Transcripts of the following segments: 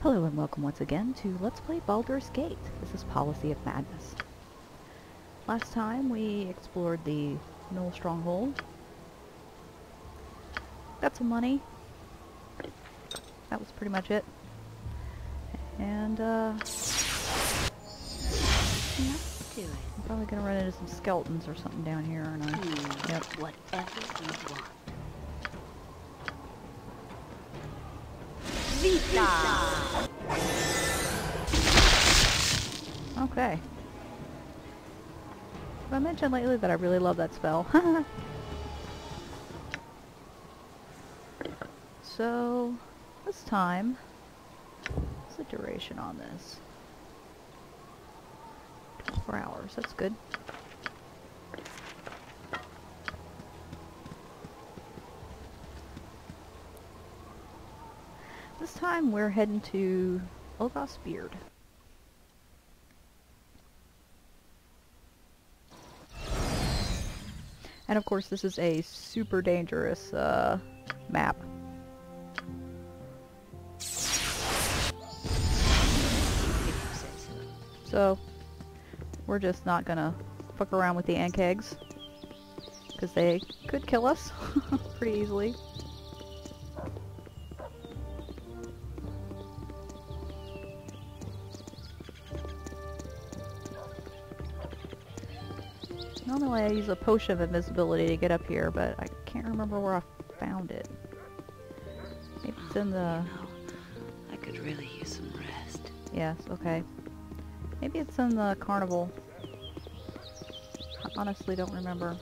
Hello and welcome once again to Let's Play Baldur's Gate. This is Policy of Madness. Last time we explored the Gnoll Stronghold. Got some money. That was pretty much it. And Do it. I'm probably gonna run into some skeletons or something down here, aren't I? Yep. Whatever you want. Vita! Okay. Have I mentioned lately that I really love that spell? So, this time, what's the duration on this? 24 hours, that's good. This time we're heading to Ulgoth's Beard. And of course this is a super dangerous map. So, we're just not gonna fuck around with the ant eggs, because they could kill us pretty easily. Normally I use a potion of invisibility to get up here, but I can't remember where I found it. Maybe it's in the... I could really use some rest. Yes, okay. Maybe it's in the carnival. I honestly don't remember.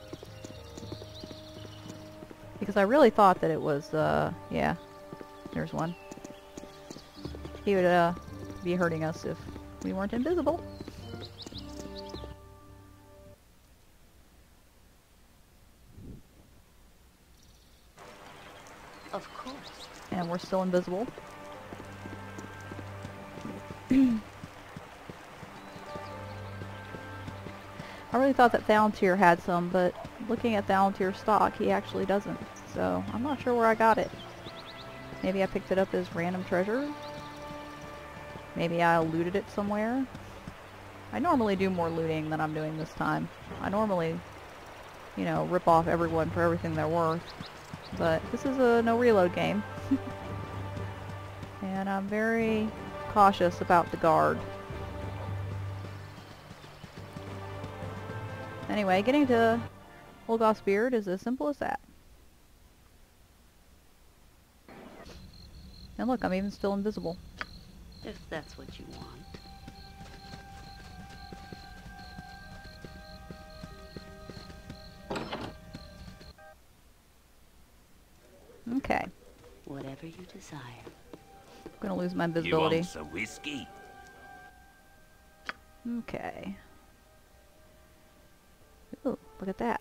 Because I really thought that it was, yeah. There's one. He would, be hurting us if we weren't invisible. Of course. And we're still invisible. I really thought that Baldur had some, but looking at Baldur's stock, he actually doesn't. So, I'm not sure where I got it. Maybe I picked it up as random treasure? Maybe I looted it somewhere? I normally do more looting than I'm doing this time. I normally, you know, rip off everyone for everything they're worth. But this is a no reload game. And I'm very cautious about the guard. Anyway, getting to Ulgoth's Beard is as simple as that. And look, I'm even still invisible. If that's what you want. Okay. Whatever you desire. I'm gonna lose my invisibility. You want some whiskey? Okay. Ooh, look at that.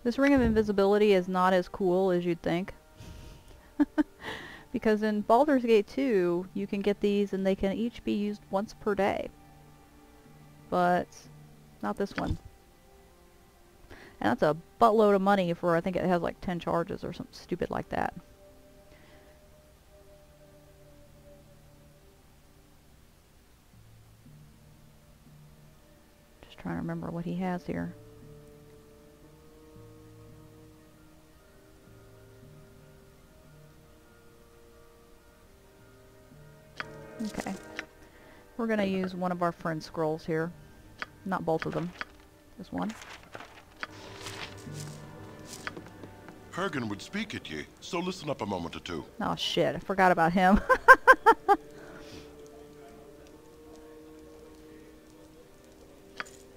This ring of invisibility is not as cool as you'd think. Because in Baldur's Gate 2, you can get these and they can each be used once per day. But not this one. And that's a buttload of money for, I think it has like 10 charges or something stupid like that. Just trying to remember what he has here. Okay. We're gonna use one of our friend's scrolls here. Not both of them. Just one. Hergen would speak at ye, so listen up a moment or two. Oh shit, I forgot about him.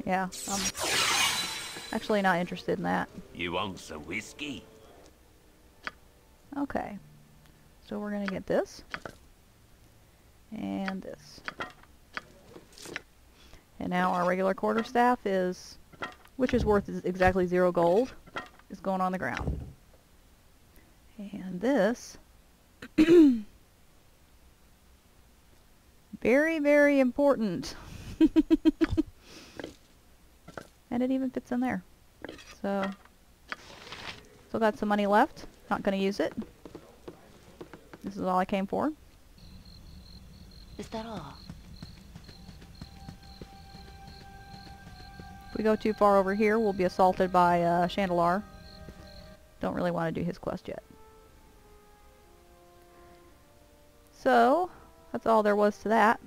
Yeah, I'm actually not interested in that. You want some whiskey? Okay. So we're gonna get this. And this. And now our regular quarterstaff is, which is worth exactly 0 gold, is going on the ground. And this, very, very important. And it even fits in there. So, still got some money left. Not going to use it. This is all I came for. Is that all? If we go too far over here, we'll be assaulted by Chandelar. Don't really want to do his quest yet. So, that's all there was to that.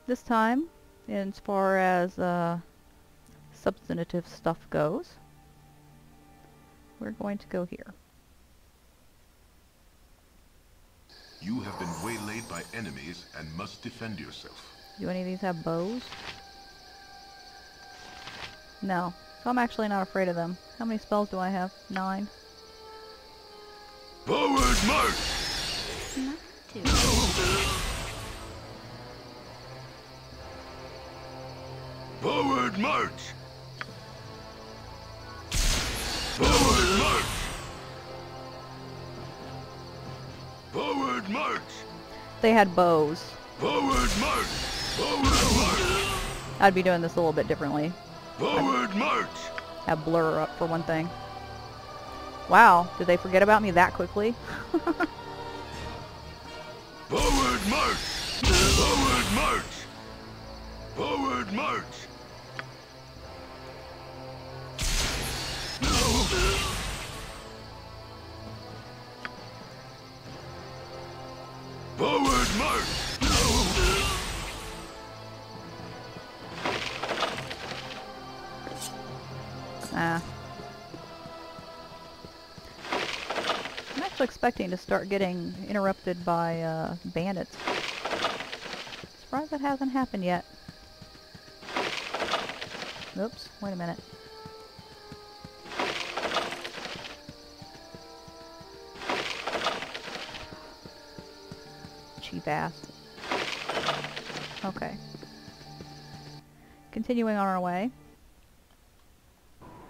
This time, as far as substantive stuff goes, we're going to go here. You have been waylaid by enemies and must defend yourself. Do any of these have bows? No. So I'm actually not afraid of them. How many spells do I have? 9. Forward march! Two. Forward march! Forward march! Forward march! They had bows. Forward march! Forward march! I'd be doing this a little bit differently. Forward march! Have blur up for one thing. Wow, did they forget about me that quickly? Forward march! Forward march! Forward march! Forward march! Ah. I'm actually expecting to start getting interrupted by bandits. Surprised that hasn't happened yet. Oops, wait a minute. Cheap ass. Okay. Continuing on our way.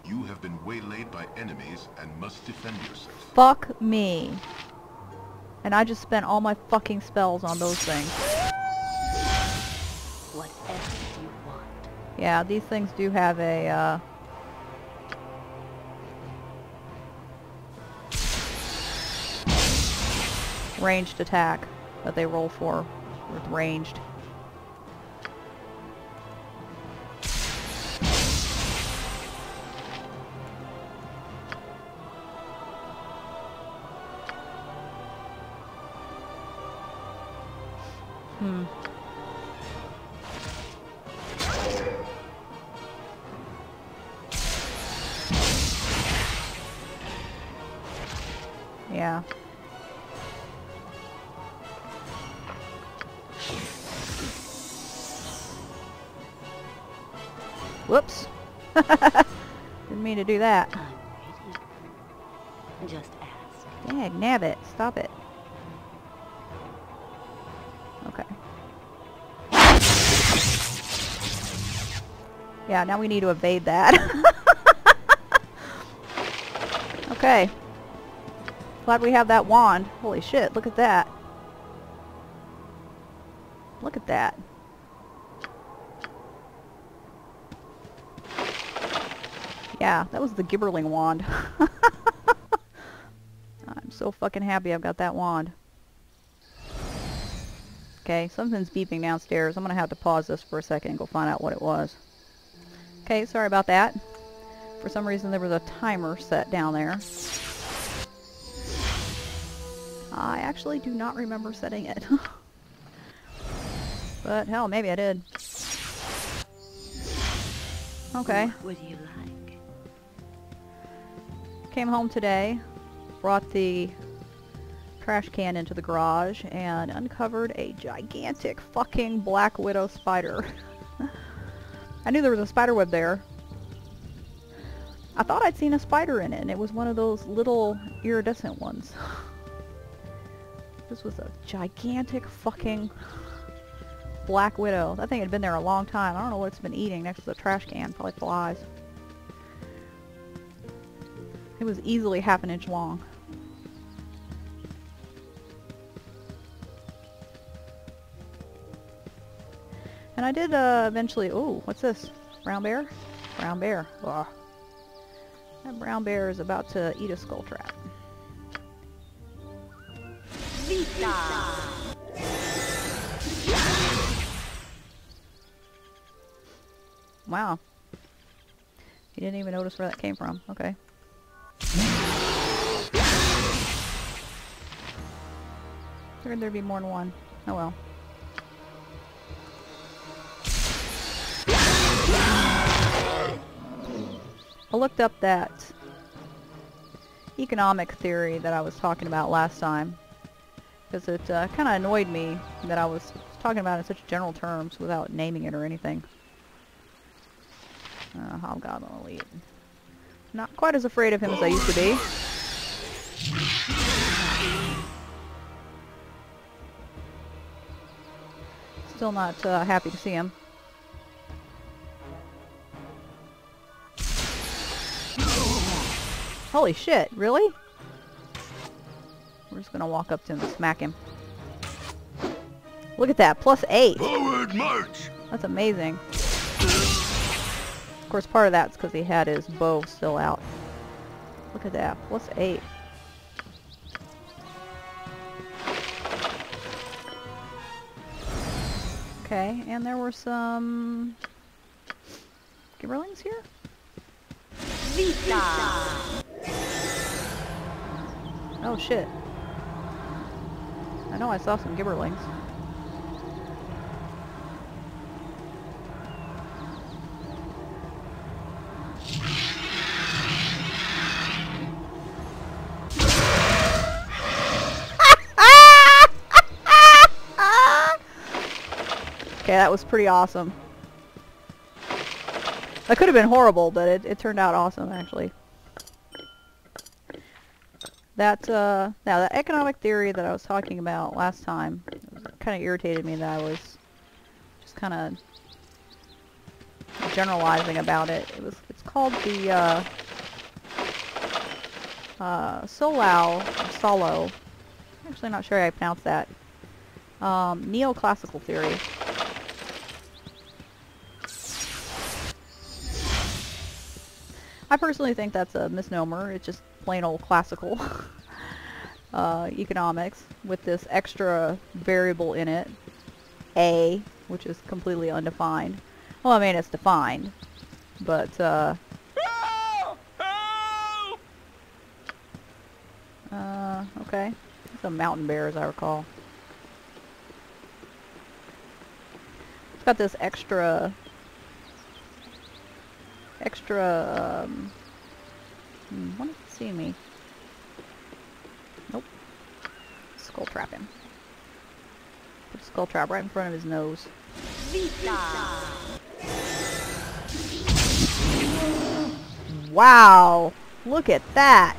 You have been waylaid by enemies and must defend yourself. Fuck me. And I just spent all my fucking spells on those things. Whatever you want. Yeah, these things do have a, ranged attack that they roll for with ranged. Yeah. Whoops. Didn't mean to do that. I'm ready. Just ask. Dag nabbit. Stop it. Okay. Yeah, now we need to evade that. Okay. Glad we have that wand. Holy shit, look at that. Look at that. Yeah, that was the Gibberling wand. I'm so fucking happy I've got that wand. Okay, something's beeping downstairs. I'm gonna have to pause this for a second and go find out what it was. Okay, sorry about that. For some reason there was a timer set down there. I actually do not remember setting it. But hell, maybe I did. Okay. What would you like? Came home today, brought the trash can into the garage, and uncovered a gigantic fucking black widow spider. I knew there was a spider web there. I thought I'd seen a spider in it, and it was one of those little iridescent ones. This was a gigantic fucking black widow. That thing had been there a long time. I don't know what it's been eating next to the trash can. Probably flies. It was easily half an inch long. And I did eventually... Oh, what's this? Brown bear? Brown bear. Ugh. That brown bear is about to eat a skull trap. Leave Wow. He didn't even notice where that came from. Okay. Figured there'd be more than one. Oh well. I looked up that economic theory that I was talking about last time, because it kind of annoyed me that I was talking about it in such general terms without naming it or anything. Hobgoblin Elite. Not quite as afraid of him as I used to be. Still not happy to see him. Holy shit, really? We're just gonna walk up to him and smack him. Look at that, +8! Forward march! That's amazing. Of course, part of that's because he had his bow still out. Look at that, +8. Okay, and there were some Gibberlings here? Oh shit. I know I saw some Gibberlings. Okay, that was pretty awesome. That could have been horrible, but it turned out awesome, actually. That, now, the economic theory that I was talking about last time kind of irritated me that I was just kind of generalizing about it. It's called the, Solo. I'm actually not sure how I pronounce that. Neoclassical theory. I personally think that's a misnomer. It's just plain old classical economics with this extra variable in it, A, which is completely undefined. Well, I mean, it's defined, but okay. It's a mountain bear, as I recall. It's got this extra what is it seeing me? Nope. Skull trap him. Put a skull trap right in front of his nose. Wow! Look at that!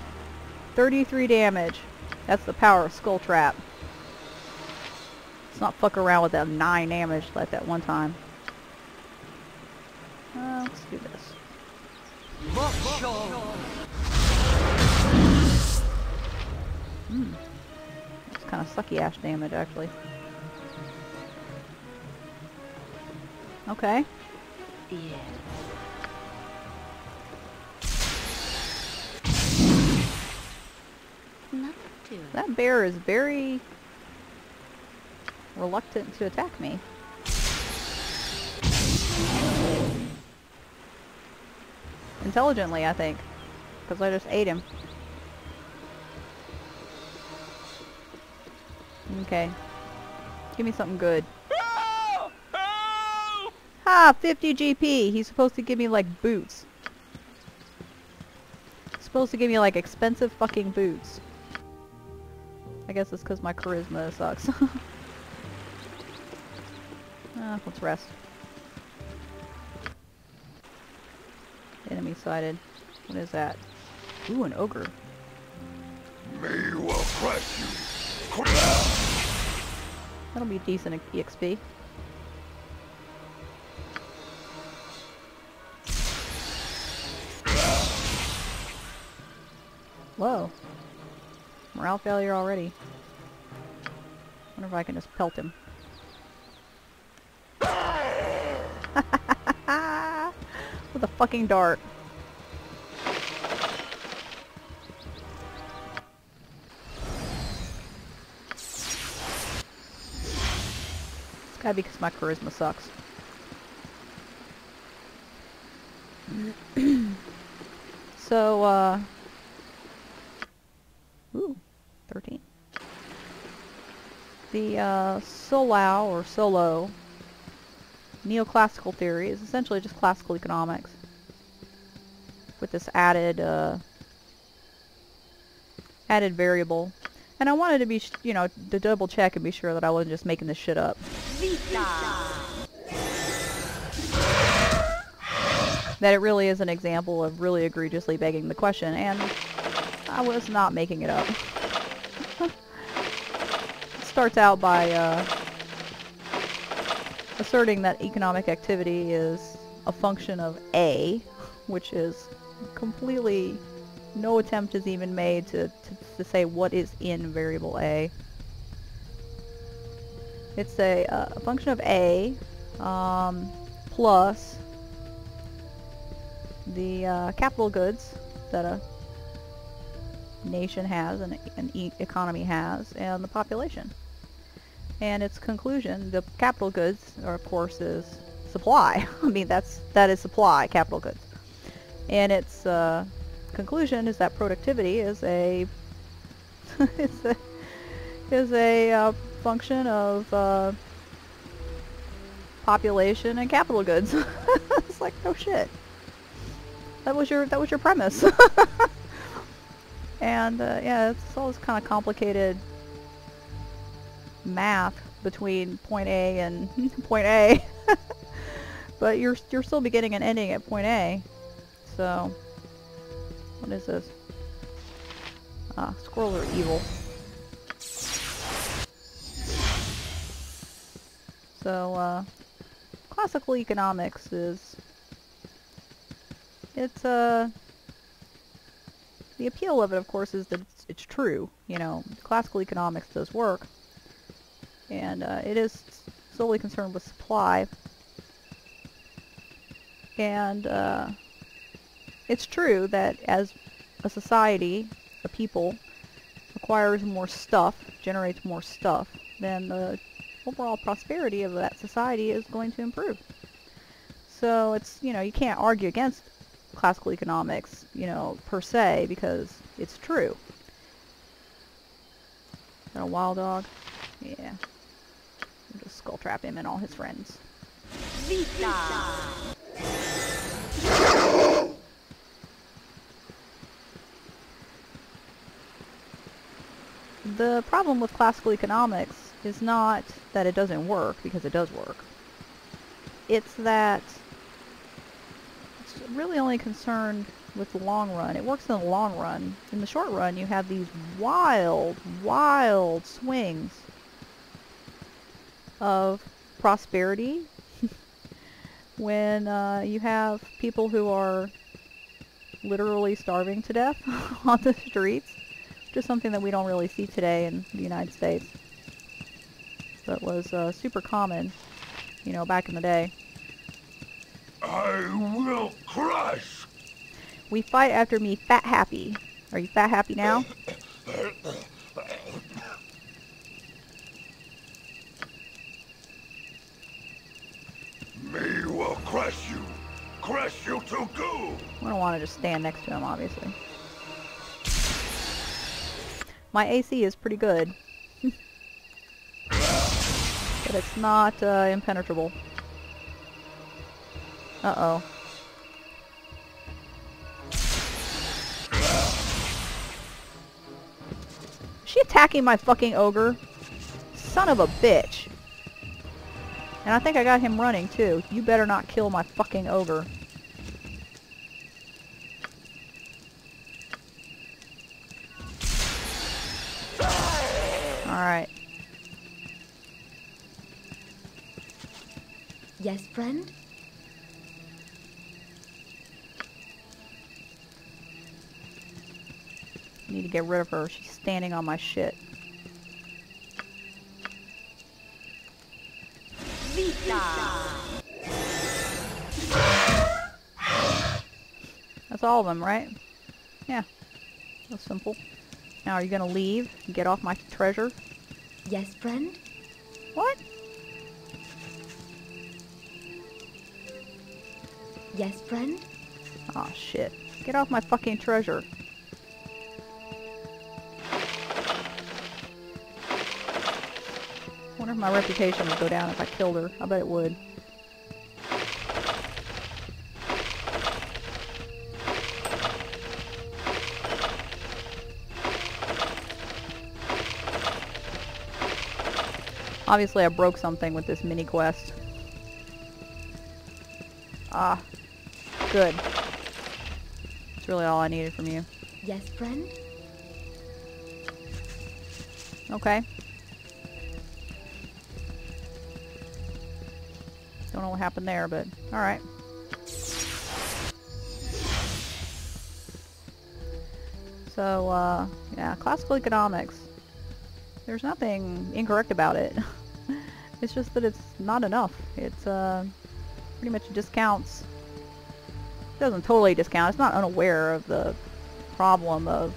33 damage. That's the power of skull trap. Let's not fuck around with that 9 damage like that one time. Let's do this. It's kind of sucky ash damage, actually. Okay. Yeah. Nothing to it. That bear is very reluctant to attack me. Intelligently, I think. Because I just ate him. Okay. Give me something good. Ha! 50 GP! He's supposed to give me, like, boots. He's supposed to give me, like, expensive fucking boots. I guess it's because my charisma sucks. Let's rest. Enemy sighted. What is that? Ooh, an ogre. Me will crush you. That'll be decent EXP. Whoa. Morale failure already. Wonder if I can just pelt him. With a fucking dart. Gotta be because my charisma sucks. So, ooh, 13. The, Solau, or Solo, neoclassical theory is essentially just classical economics. With this added, added variable. And I wanted to be, you know, to double check and be sure that I wasn't just making this shit up. That it really is an example of really egregiously begging the question, and I was not making it up. It starts out by asserting that economic activity is a function of A, which is completely, no attempt is even made to say what is in variable A. It's a function of A plus the capital goods that a nation has and an economy has, and the population. And its conclusion, the capital goods, are, of course, is supply. I mean, that is supply, capital goods. And its conclusion is that productivity is a is a function of population and capital goods. It's like, no shit. That was your premise. And yeah, it's all this kind of complicated math between point A and point A. But you're still beginning and ending at point A. So, what is this? Ah, squirrels are evil. So, classical economics is, it's, the appeal of it, of course, is that it's true. You know, classical economics does work. And, it is solely concerned with supply. And, it's true that as a society, a people, acquires more stuff, generates more stuff, then the overall prosperity of that society is going to improve. So it's, you know, you can't argue against classical economics, you know, per se, because it's true. Is that a wild dog? Yeah. We'll just skull trap him and all his friends. Vita! The problem with classical economics is not that it doesn't work, because it does work. It's that it's really only concerned with the long run. It works in the long run. In the short run, you have these wild, wild swings of prosperity when you have people who are literally starving to death on the streets. Just something that we don't really see today in the United States, but was super common, you know, back in the day. I will crush! We fight after me fat happy. Are you fat happy now? Me will crush you! Crush you to goo! I don't want to just stand next to him, obviously. My AC is pretty good. But it's not impenetrable. Uh-oh. Is she attacking my fucking ogre? Son of a bitch. And I think I got him running, too. You better not kill my fucking ogre. Alright. Yes, friend? Need to get rid of her. She's standing on my shit. Vita! That's all of them, right? Yeah. That's simple. Now, are you gonna leave and get off my treasure? Yes, friend? What? Yes, friend? Aw, shit. Get off my fucking treasure. Wonder if my reputation would go down if I killed her. I bet it would. Obviously I broke something with this mini quest. Ah, good. That's really all I needed from you. Yes, friend? Okay. Don't know what happened there, but alright. So, yeah, classical economics. There's nothing incorrect about it. It's just that it's not enough. It's, pretty much discounts. It doesn't totally discount. It's not unaware of the problem of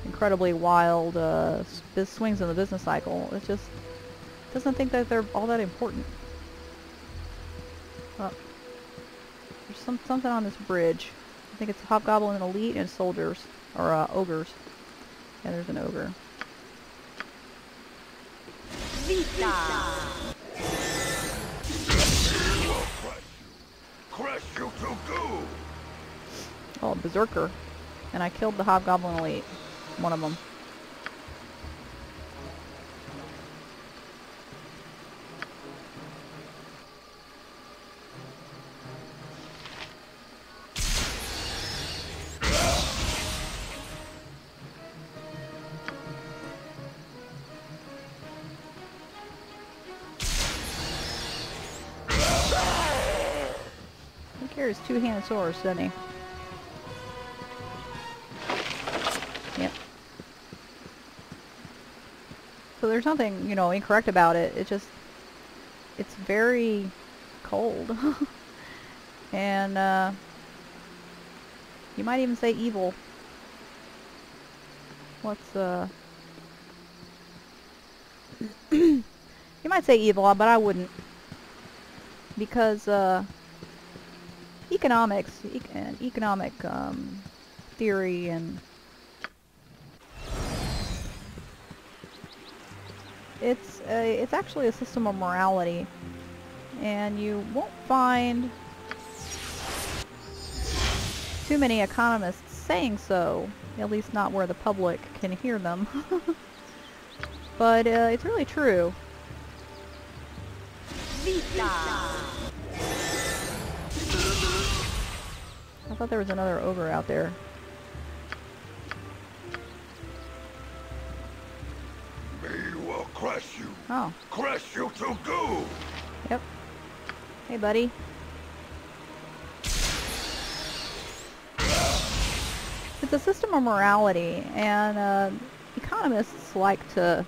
incredibly wild swings in the business cycle. It just doesn't think that they're all that important. Oh. There's something on this bridge. I think it's Hobgoblin Elite and soldiers. Or ogres. Yeah, there's an ogre. Vita! Crush you to goo! Oh, berserker. And I killed the Hobgoblin Elite. One of them. He carries two-handed swords, doesn't he? Yep. So there's nothing, you know, incorrect about it. It just, it's very cold. And, you might even say evil. What's, you might say evil, but I wouldn't. Because, economics, economic, theory and it's actually a system of morality, and you won't find too many economists saying so, at least not where the public can hear them. But it's really true. Vita! I thought there was another ogre out there. Me will crush you. Oh. Crush you to goo! Yep. Hey, buddy. It's a system of morality, and economists like to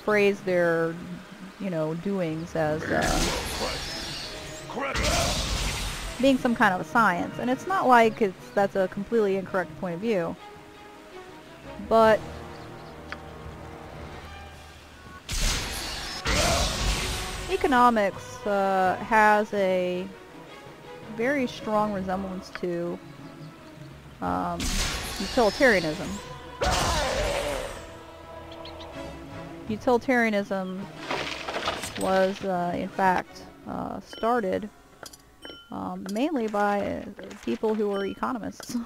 phrase their, you know, doings as being some kind of a science. And it's not like that's a completely incorrect point of view. But economics has a very strong resemblance to utilitarianism. Utilitarianism was, in fact, started mainly by people who were economists.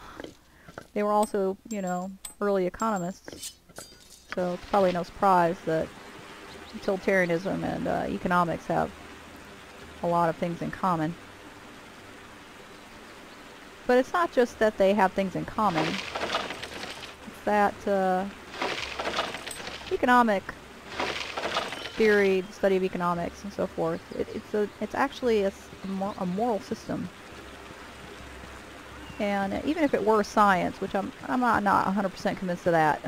They were also, you know, early economists. So it's probably no surprise that utilitarianism and economics have a lot of things in common. But it's not just that they have things in common. It's that economic theory, the study of economics, and so forth, it's actually a moral system. And even if it were science, which I'm not 100% convinced of that,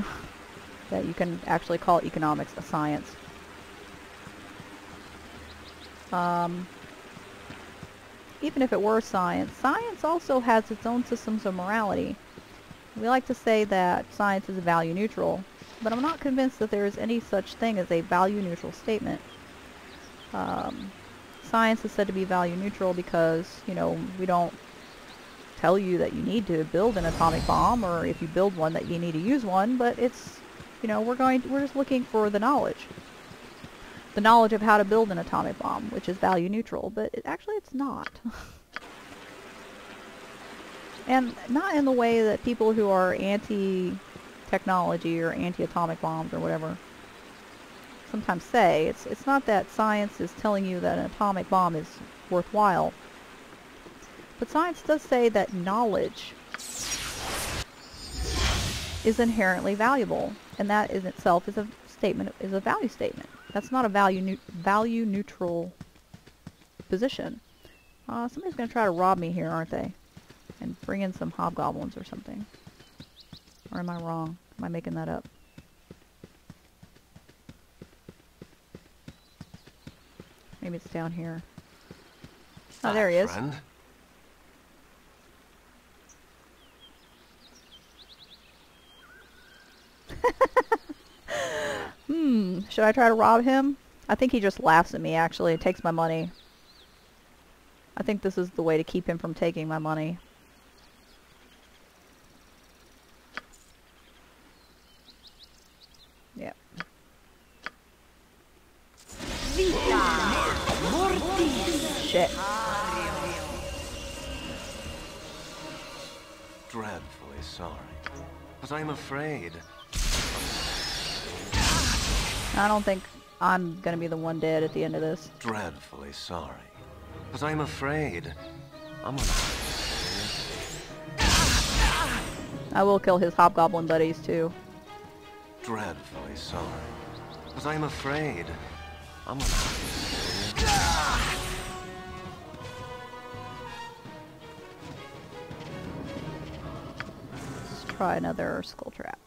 that you can actually call economics a science. Even if it were science, science also has its own systems of morality. We like to say that science is value neutral, but I'm not convinced that there is any such thing as a value neutral statement. science is said to be value neutral because, you know, we don't tell you that you need to build an atomic bomb, or if you build one that you need to use one, but it's, you know, we're just looking for the knowledge. The knowledge of how to build an atomic bomb, which is value neutral, but actually it's not. And not in the way that people who are anti-technology or anti-atomic bombs or whatever sometimes say. It's not that science is telling you that an atomic bomb is worthwhile. But science does say that knowledge is inherently valuable, and that in itself is a statement, is a value statement. That's not a value neutral position. Somebody's going to try to rob me here, aren't they? And bring in some hobgoblins or something. Or am I wrong? Am I making that up? Maybe it's down here. Oh, there he is. Friend. Should I try to rob him? I think he just laughs at me, actually, and takes my money. I think this is the way to keep him from taking my money. Yep. Shit. Dreadfully sorry, but I'm afraid. I don't think I'm gonna be the one dead at the end of this. Dreadfully sorry, but I'm afraid I'm gonna. I will kill his hobgoblin buddies too. Dreadfully sorry, but I'm afraid I'm gonna. Let's try another skull trap.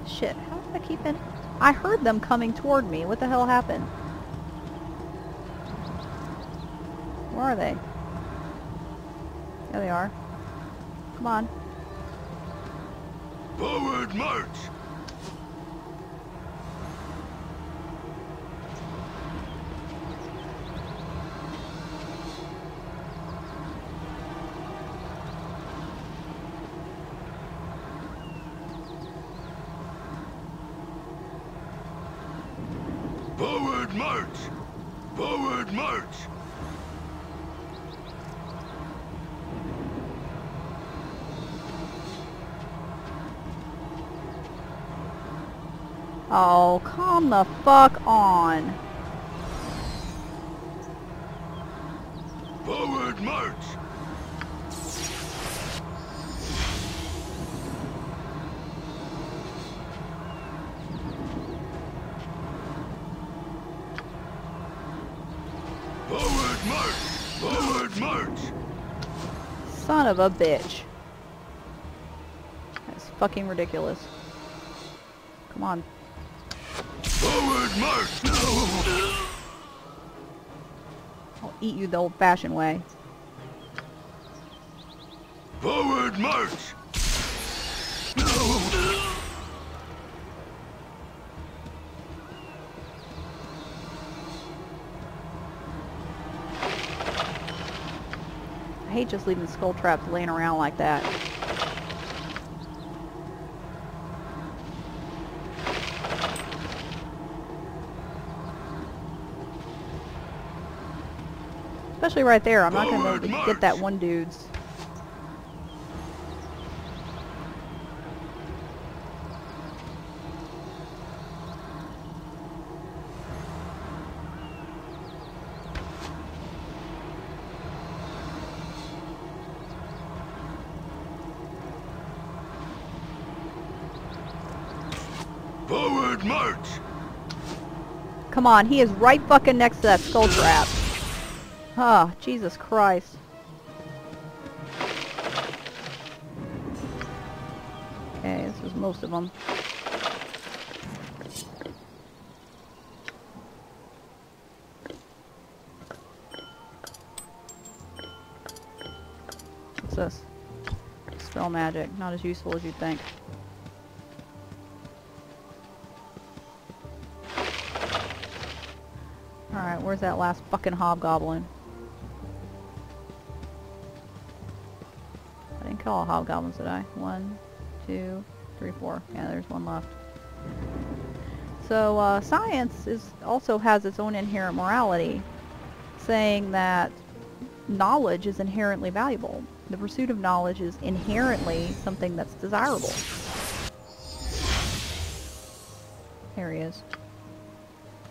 Shit, how did I keep in? I heard them coming toward me. What the hell happened? Where are they? There they are. Come on. Forward march! Forward march! Forward march! Oh, calm the fuck on. Forward march! Forward march! Forward march! Son of a bitch. That's fucking ridiculous. Come on. Forward march! I'll eat you the old-fashioned way. Forward march! I hate just leaving skull traps laying around like that. Especially right there. I'm not going to be able to get that one dude's. Forward march! Come on, he is right fucking next to that skull trap. Ah, Jesus Christ. Okay, this is most of them. this? Spell magic. Not as useful as you'd think. Alright, where's that last fucking hobgoblin? I didn't kill all hobgoblins, did I? 1, 2, 3, 4. Yeah, there's one left. So, science also has its own inherent morality, saying that knowledge is inherently valuable. The pursuit of knowledge is inherently something that's desirable. There he is.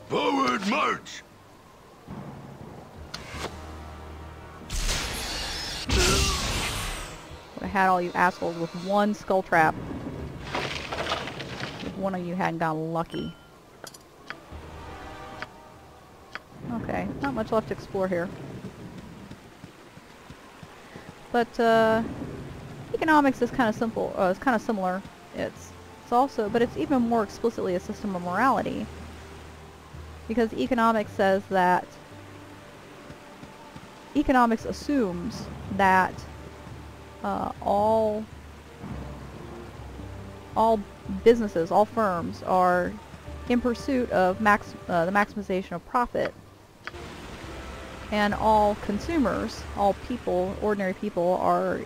Forward march! Would have had all you assholes with one skull trap. If one of you hadn't gotten lucky. Okay, not much left to explore here. But economics is kind of simple. It's kind of similar. It's also, but it's even more explicitly a system of morality, because economics says that economics assumes that all businesses, all firms, are in pursuit of the maximization of profit. And all consumers, all people, ordinary people, are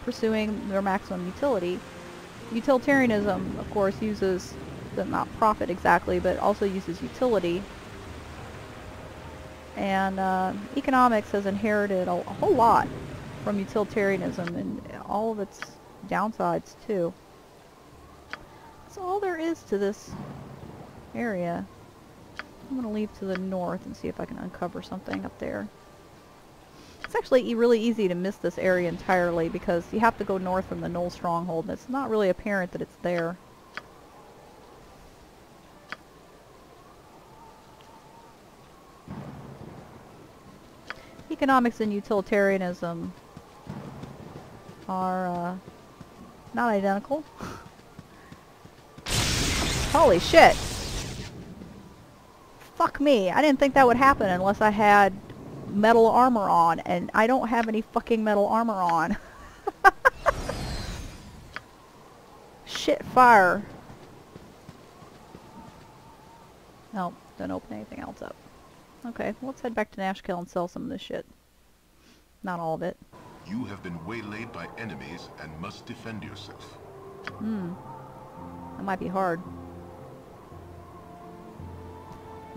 pursuing their maximum utility. Utilitarianism, of course, uses, not profit exactly, but also uses utility. And economics has inherited a whole lot from utilitarianism and all of its downsides, too. That's all there is to this area. I'm going to leave to the north and see if I can uncover something up there. It's actually really easy to miss this area entirely because you have to go north from the Gnoll Stronghold and it's not really apparent that it's there. Economics and utilitarianism are not identical. Holy shit! Fuck me, I didn't think that would happen unless I had metal armor on, and I don't have any fucking metal armor on. Shit fire. Nope, don't open anything else up. Okay, let's head back to Nashkel and sell some of this shit. Not all of it. You have been waylaid by enemies and must defend yourself. That might be hard.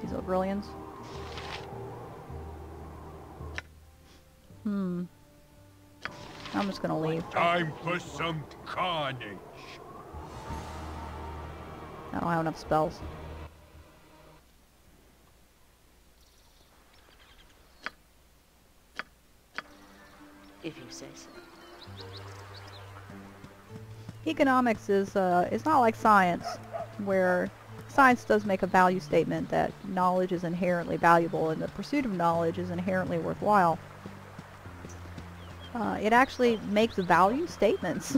These Ogrillians. I'm just gonna leave. Time for some carnage. I don't have enough spells. If you say so. Economics is not like science, where science does make a value statement that knowledge is inherently valuable and the pursuit of knowledge is inherently worthwhile. It actually makes value statements,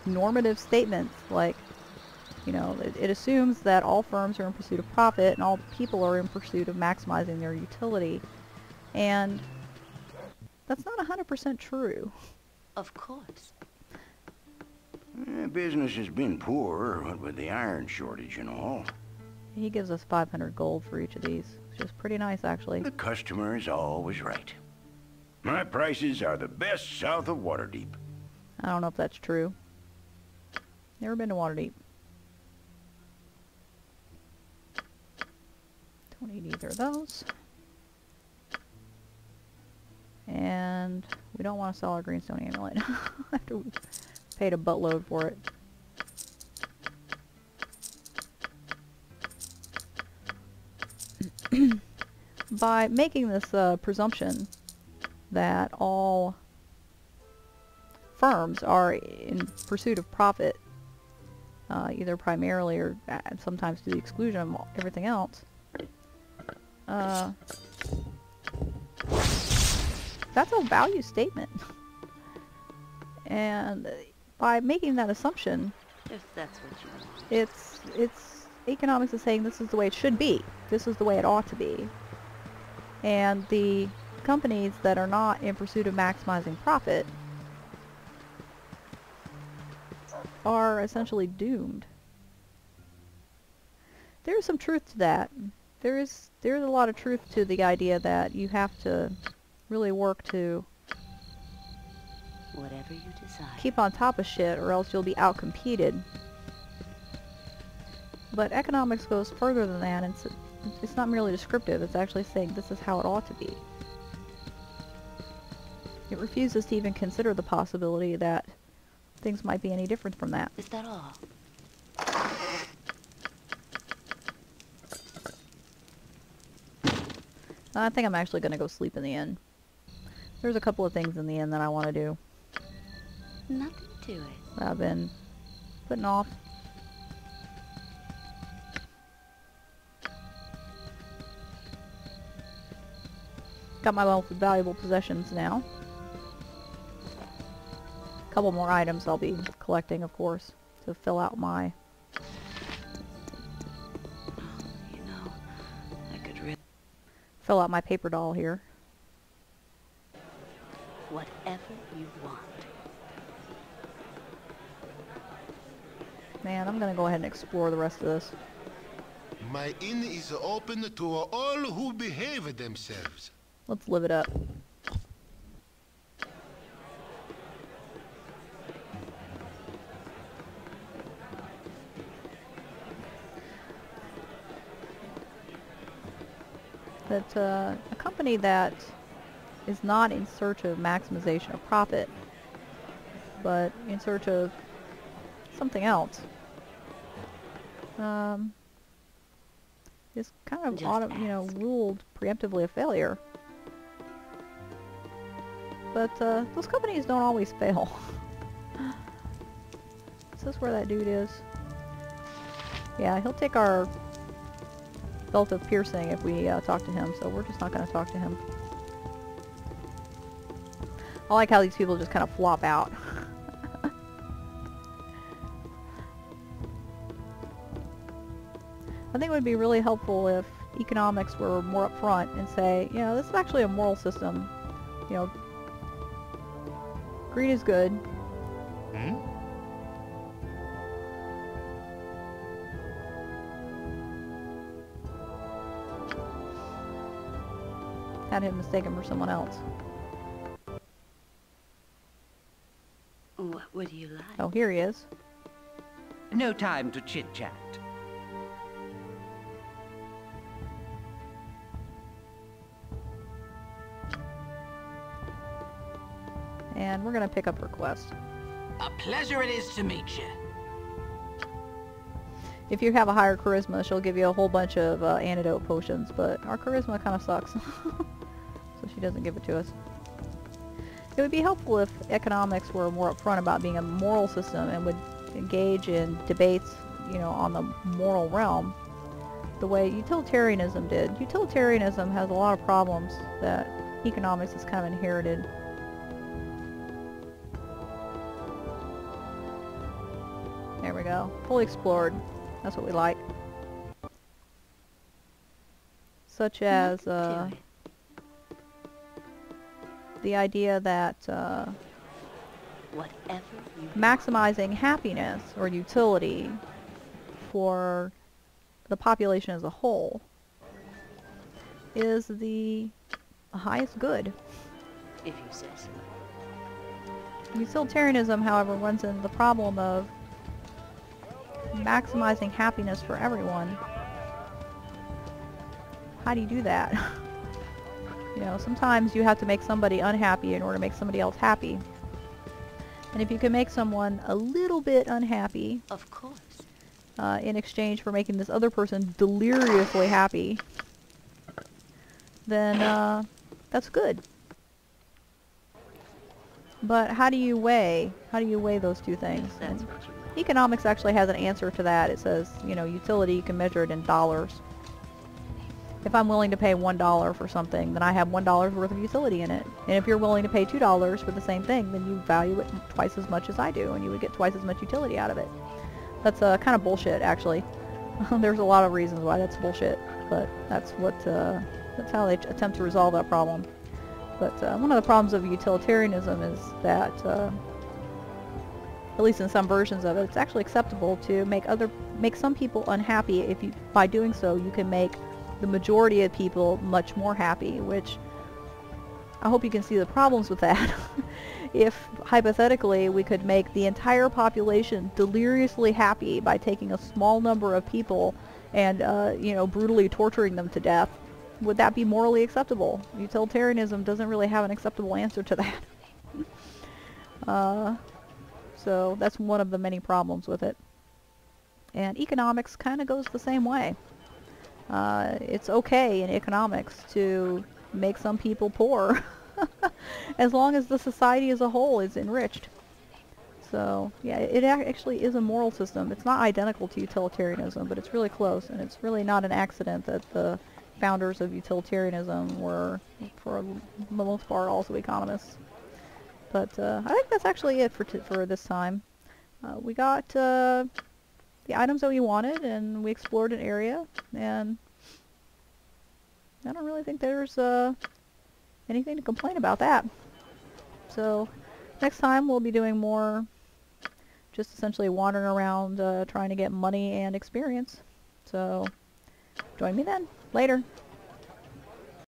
normative statements, like, you know, it assumes that all firms are in pursuit of profit and all people are in pursuit of maximizing their utility. And that's not 100% true. Of course. Business has been poor, what with the iron shortage and all. He gives us 500 gold for each of these, which is pretty nice, actually. The customer is always right. My prices are the best south of Waterdeep. I don't know if that's true. Never been to Waterdeep. Don't need either of those. And we don't want to sell our greenstone amulet after we paid a buttload for it. By making this presumption that all firms are in pursuit of profit, either primarily or sometimes to the exclusion of everything else, that's a value statement. And by making that assumption, If that's what you want. it's economics is saying this is the way it should be. This is the way it ought to be. And the companies that are not in pursuit of maximizing profit are essentially doomed. There's some truth to that. There's a lot of truth to the idea that you have to really work to Whatever you decide. keep on top of shit, or else you'll be outcompeted. But economics goes further than that, and it's not merely descriptive, it's actually saying this is how it ought to be. It refuses to even consider the possibility that things might be any different from that. Is that all? I think I'm actually going to go sleep in the inn. There's a couple of things in the inn that I want to do Nothing to it. that I've been putting off. Got my most valuable possessions now. A couple more items I'll be collecting, of course, to fill out my... You know, I could really... fill out my paper doll here. Whatever you want. Man, I'm gonna go ahead and explore the rest of this. My inn is open to all who behave themselves. Let's live it up. That a company that is not in search of maximization of profit, but in search of something else, is kind of ruled preemptively a failure. But those companies don't always fail. Is this where that dude is? Yeah, he'll take our belt of piercing if we talk to him, so we're just not going to talk to him. I like how these people just kind of flop out. I think it would be really helpful if economics were more upfront and say, you know, this is actually a moral system. You know, greed is good. Hmm? Had him mistaken for someone else. What would you like? Oh, here he is. No time to chit-chat. And we're going to pick up her quest. A pleasure it is to meet you. If you have a higher charisma, she'll give you a whole bunch of antidote potions, but our charisma kind of sucks. So she doesn't give it to us. It would be helpful if economics were more upfront about being a moral system and would engage in debates, you know, on the moral realm the way utilitarianism did. Utilitarianism has a lot of problems that economics has kind of inherited. There we go. Fully explored. That's what we like. Such as the idea that Whatever you maximizing happiness or utility for the population as a whole is the highest good. if you say so. Utilitarianism, however, runs into the problem of maximizing happiness for everyone. How do you do that? You know, sometimes you have to make somebody unhappy in order to make somebody else happy. And if you can make someone a little bit unhappy, Of course. in exchange for making this other person deliriously happy, then that's good. But how do you weigh those two things? That's And what you want. economics actually has an answer to that. It says, you know, utility, you can measure it in dollars. If I'm willing to pay $1 for something, then I have $1 worth of utility in it. And if you're willing to pay $2 for the same thing, then you value it twice as much as I do, and you would get twice as much utility out of it. That's kind of bullshit, actually. There's a lot of reasons why that's bullshit, but that's how they attempt to resolve that problem. But one of the problems of utilitarianism is that at least in some versions of it, it's actually acceptable to make some people unhappy. If you, by doing so, you can make the majority of people much more happy, which I hope you can see the problems with that. If, hypothetically, we could make the entire population deliriously happy by taking a small number of people and, you know, brutally torturing them to death, would that be morally acceptable? Utilitarianism doesn't really have an acceptable answer to that. So that's one of the many problems with it. And economics kind of goes the same way. It's okay in economics to make some people poor as long as the society as a whole is enriched. So yeah, it actually is a moral system. It's not identical to utilitarianism, but it's really close, and it's really not an accident that the founders of utilitarianism were, for the most part, also economists. But I think that's actually it for this time. We got the items that we wanted, and we explored an area, and I don't really think there's anything to complain about that. So next time we'll be doing more just essentially wandering around trying to get money and experience. So join me then. Later.